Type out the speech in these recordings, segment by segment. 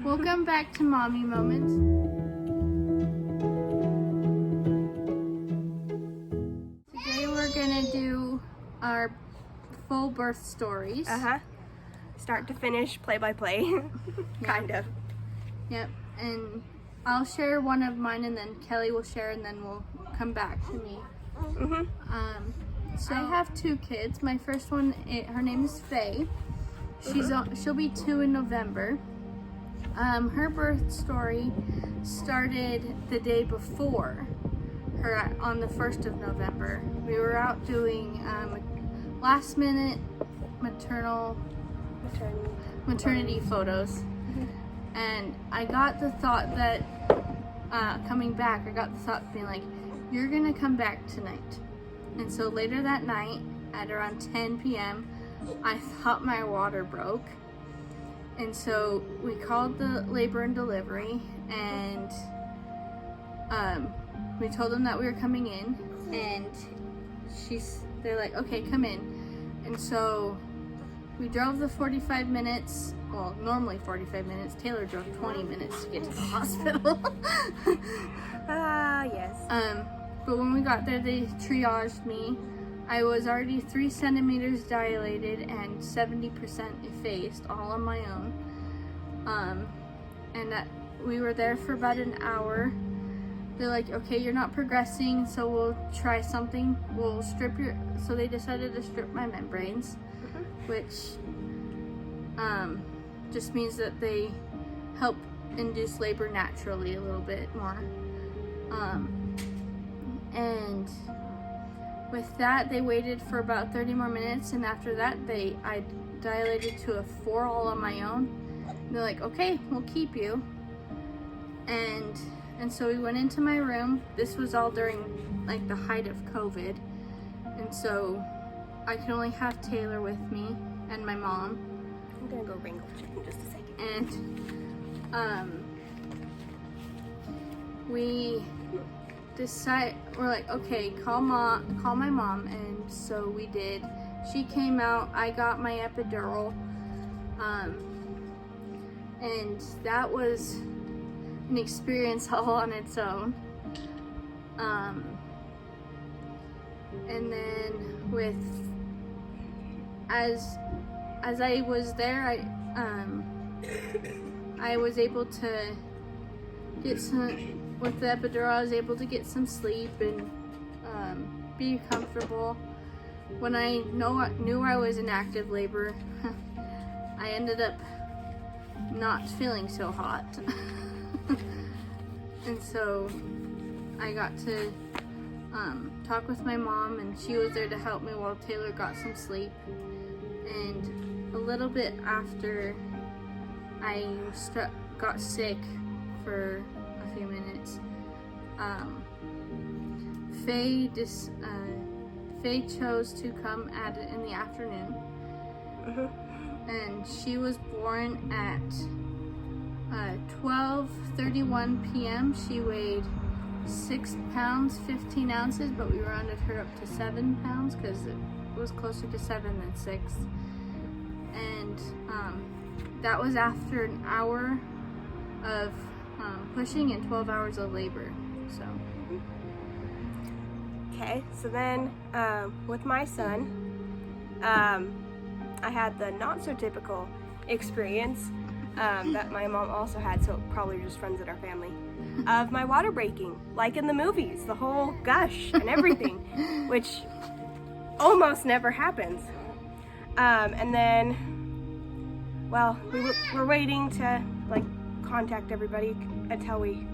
Welcome back to Mommy Moments. Today we're gonna do our full birth stories. Start to finish, play by play. Kind of. Yep, and I'll share one of mine and then Kelly will share and then we'll come back to me. So I have two kids. My first one, her name is Faye. She'll be 2 in November. Her birth story started the day before her on the 1st of November. We were out doing last minute maternity photos. And I got the thought that coming back, I got the thought being like, you're gonna come back tonight. And so later that night at around 10 p.m. I thought my water broke. And so we called the labor and delivery and we told them that we were coming in, and they're like, okay, come in. And so we drove the 45 minutes, well, normally 45 minutes. Taylor drove 20 minutes to get to the hospital. Yes. But when we got there, they triaged me. I was already 3 centimeters dilated and 70% effaced, all on my own. And we were there for about an hour. They're like, okay, you're not progressing, so we'll try something. We'll strip so they decided to strip my membranes, which just means that they help induce labor naturally a little bit more. And with that, they waited for about 30 more minutes, and after that, I dilated to a 4 all on my own. And they're like, okay, we'll keep you. And so we went into my room. This was all during like the height of COVID. And so I could only have Taylor with me and my mom. I'm gonna go wrangle chicken just a second. And we're like, okay, call my mom. And so we did. She came out, I got my epidural. And that was an experience all on its own. And then as I was there, I was able to get with the epidural, I was able to get some sleep and be comfortable. When I knew I was in active labor, I ended up not feeling so hot. And so I got to talk with my mom, and she was there to help me while Taylor got some sleep. And a little bit after I got sick for a few minutes, Faye chose to come in the afternoon. And she was born at 12:31 p.m. She weighed 6 pounds 15 ounces, but we rounded her up to 7 pounds because it was closer to 7 than 6. And that was after an hour of pushing and 12 hours of labor. So. Okay, so then with my son, I had the not so typical experience that my mom also had, so it probably just runs in our family, of my water breaking, like in the movies, the whole gush and everything, which almost never happens. And then, well, we were waiting to like contact everybody until we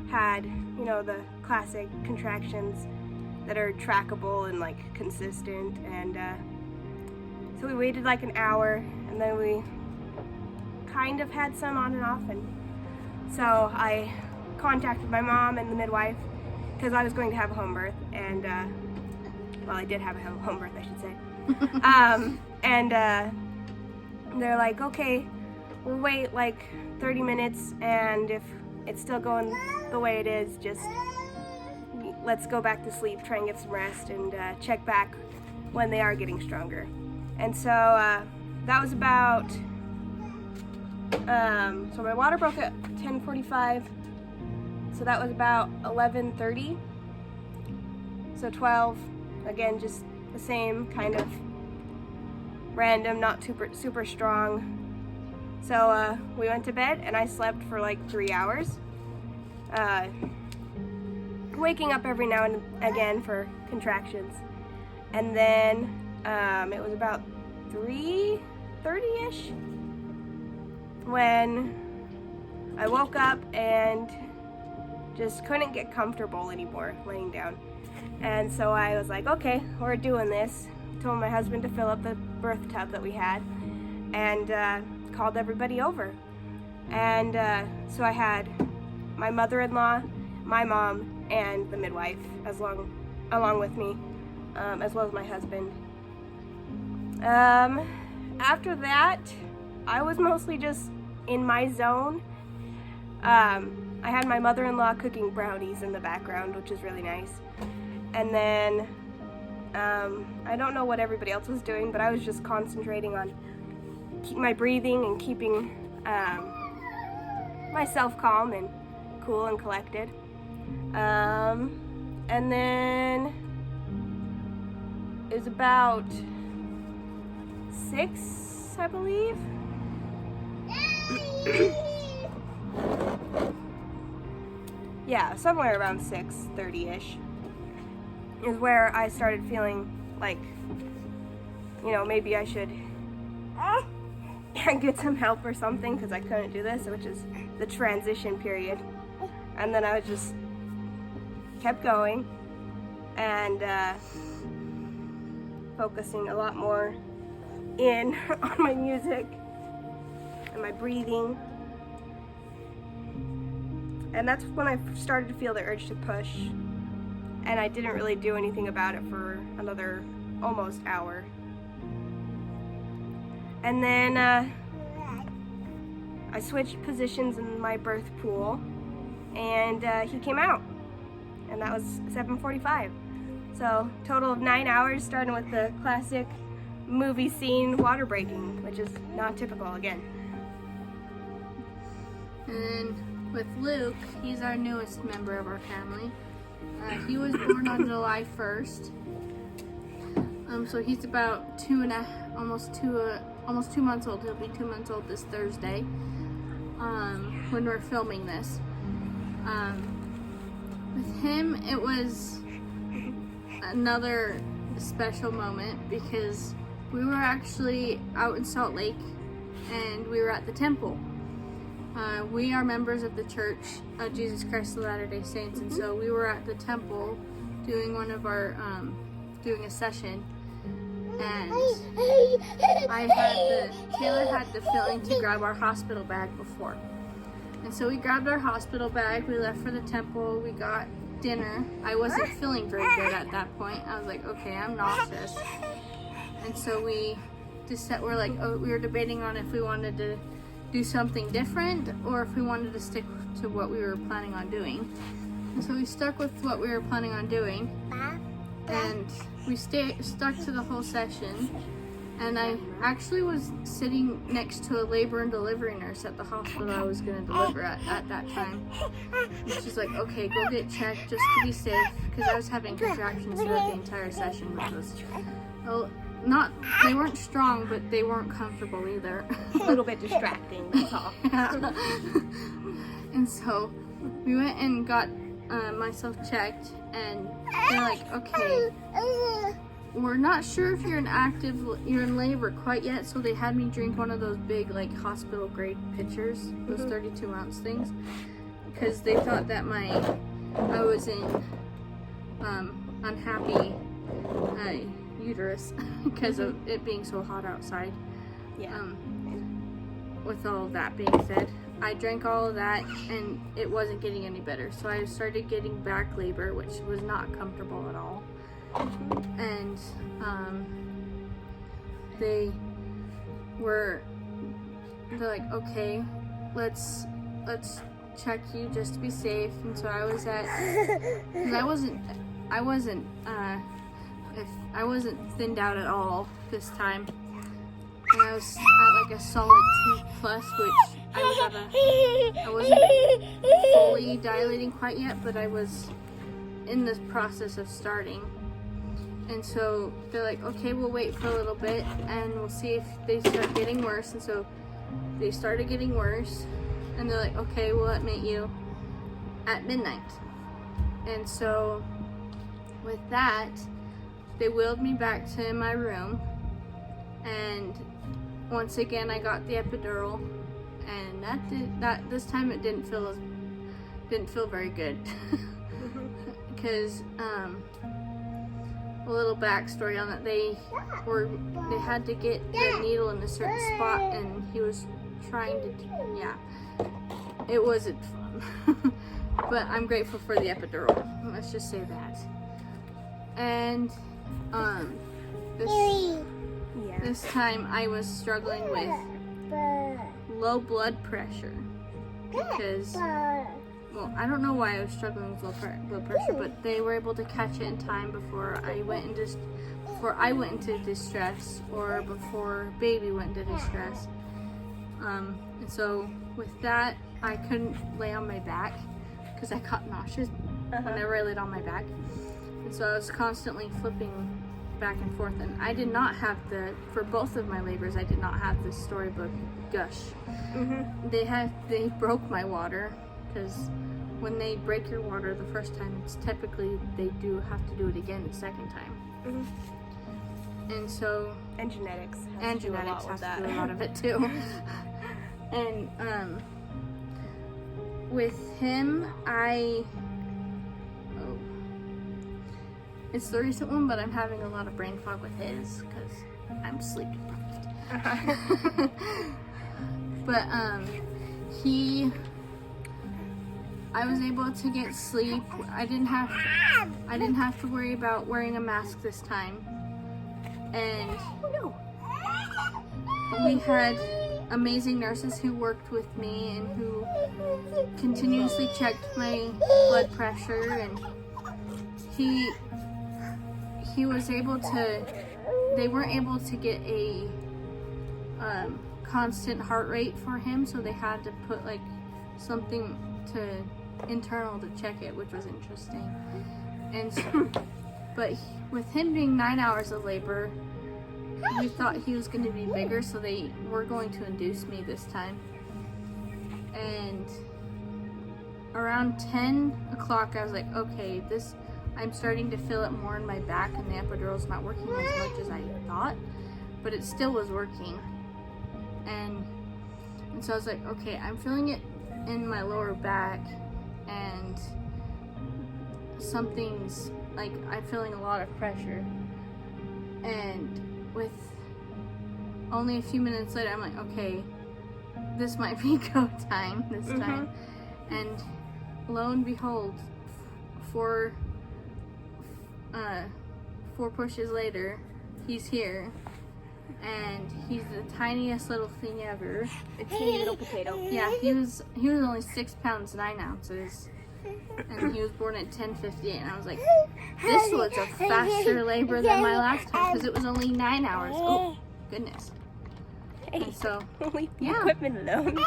had, the classic contractions that are trackable and like consistent, and so we waited like an hour, and then we kind of had some on and off, and so I contacted my mom and the midwife because I was going to have a home birth, and well, I did have a home birth, I should say. And they're like, okay, we'll wait like 30 minutes, and if it's still going the way it is, just let's go back to sleep, try and get some rest, and check back when they are getting stronger. And so that was about So my water broke at 10:45. So that was about 11:30. So 12, again, just the same kind of random, not super strong. So we went to bed and I slept for like 3 hours. Waking up every now and again for contractions. And then it was about 3:30-ish when I woke up and just couldn't get comfortable anymore laying down. And so I was like, okay, we're doing this. Told my husband to fill up the birth tub that we had and called everybody over. And so I had my mother-in-law, my mom, and the midwife along with me, as well as my husband. After that, I was mostly just in my zone. I had my mother-in-law cooking brownies in the background, which is really nice. And then, I don't know what everybody else was doing, but I was just concentrating on my breathing and keeping myself calm and cool and collected. And then it was about 6, I believe. Yeah, somewhere around 6:30-ish is where I started feeling like, you know, maybe I should get some help or something, because I couldn't do this, which is the transition period. And then I just kept going and focusing a lot more in on my music and my breathing. And that's when I started to feel the urge to push, and I didn't really do anything about it for another almost hour. And then I switched positions in my birth pool, and he came out, and that was 7:45. So total of 9 hours, starting with the classic movie scene, water breaking, which is not typical again. And then with Luke, he's our newest member of our family. He was born on July 1st. So he's about almost 2 months old. He'll be 2 months old this Thursday, when we're filming this. With him, it was another special moment because we were actually out in Salt Lake and we were at the temple. We are members of the Church of Jesus Christ of Latter-day Saints, and so we were at the temple doing doing a session, and Taylor had the feeling to grab our hospital bag before. And so we grabbed our hospital bag, we left for the temple, we got dinner. I wasn't feeling very good at that point. I was like, okay, I'm nauseous. And so we were debating on if we wanted to do something different or if we wanted to stick to what we were planning on doing. And so we stuck with what we were planning on doing, and we stuck to the whole session. And I actually was sitting next to a labor and delivery nurse at the hospital I was going to deliver at that time. And she's like, okay, go get checked just to be safe, because I was having contractions throughout the entire session, which was, they weren't strong, but they weren't comfortable either. A little bit distracting, that's all. And so we went and got myself checked, and they're like, okay, we're not sure if you're in labor quite yet, so they had me drink one of those big, like, hospital grade pitchers, those 32-ounce things, because they thought that I was in unhappy uterus because of it being so hot outside. Yeah. With all of that being said, I drank all of that and it wasn't getting any better, so I started getting back labor, which was not comfortable at all. And they're like, okay, let's check you just to be safe. And so I was because I wasn't thinned out at all this time, and I was at like a solid 2+, which I wasn't fully dilating quite yet, but I was in the process of starting. And so they're like, okay, we'll wait for a little bit and we'll see if they start getting worse. And so they started getting worse, and they're like, okay, we'll admit you at midnight. And so with that, they wheeled me back to my room, and once again I got the epidural, and this time it didn't feel very good. Because a little backstory on that, they had to get the needle in a certain spot, and he was trying to, yeah, it wasn't fun. But I'm grateful for the epidural, let's just say that. And this time I was struggling with low blood pressure, because, well, I don't know why I was struggling with low blood pressure, but they were able to catch it in time before I went into distress, or before baby went into distress. And so with that, I couldn't lay on my back because I got nauseous whenever I laid on my back. And so I was constantly flipping back and forth, and I did not have for both of my labors, I did not have the storybook gush. They broke my water, because when they break your water the first time, it's typically they do have to do it again the second time. And so, and genetics has to do a lot of it too. And with him, it's the recent one, but I'm having a lot of brain fog with his because I'm sleep deprived. But I was able to get sleep. I didn't have to worry about wearing a mask this time. And we had amazing nurses who worked with me and who continuously checked my blood pressure, and he was able to, they weren't able to get a constant heart rate for him, so they had to put like something internal to check it, which was interesting. And so, but with him being 9 hours of labor, we thought he was going to be bigger, so they were going to induce me this time. And around 10 o'clock, I was like, okay, I'm starting to feel it more in my back, and the epidural's not working as much as I thought, but it still was working. And so I was like, okay, I'm feeling it in my lower back, and something's like, I'm feeling a lot of pressure. And with only a few minutes later, I'm like, okay, this might be go time this time. And lo and behold, four pushes later, he's here, and he's the tiniest little thing ever. A teeny little potato. Yeah, he was only 6 pounds 9 ounces, and he was born at 10:58. And I was like, this was a faster labor than my last time, because it was only 9 hours. Oh goodness! And so, Leave the yeah, equipment alone.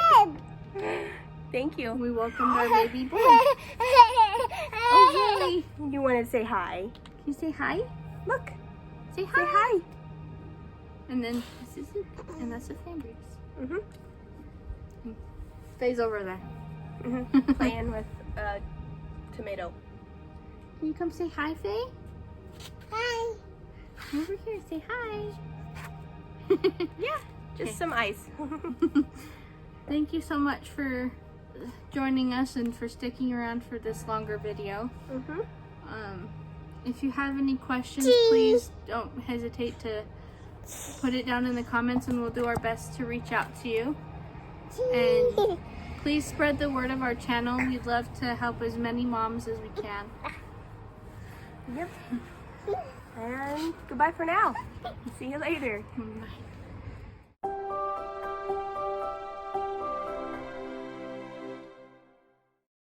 Thank you. we welcomed our baby boy. Oh yay! You want to say hi? Can you say hi? Look. Say hi. Say hi. And then this is it, and that's the Fambries. Faye's over there. Playing with tomato. Can you come say hi, Faye? Hi. Over here, say hi. Yeah, just some ice. Thank you so much for joining us and for sticking around for this longer video. If you have any questions, please don't hesitate to put it down in the comments, and we'll do our best to reach out to you. And please spread the word of our channel. We'd love to help as many moms as we can. Yep. And goodbye for now. See you later. Bye.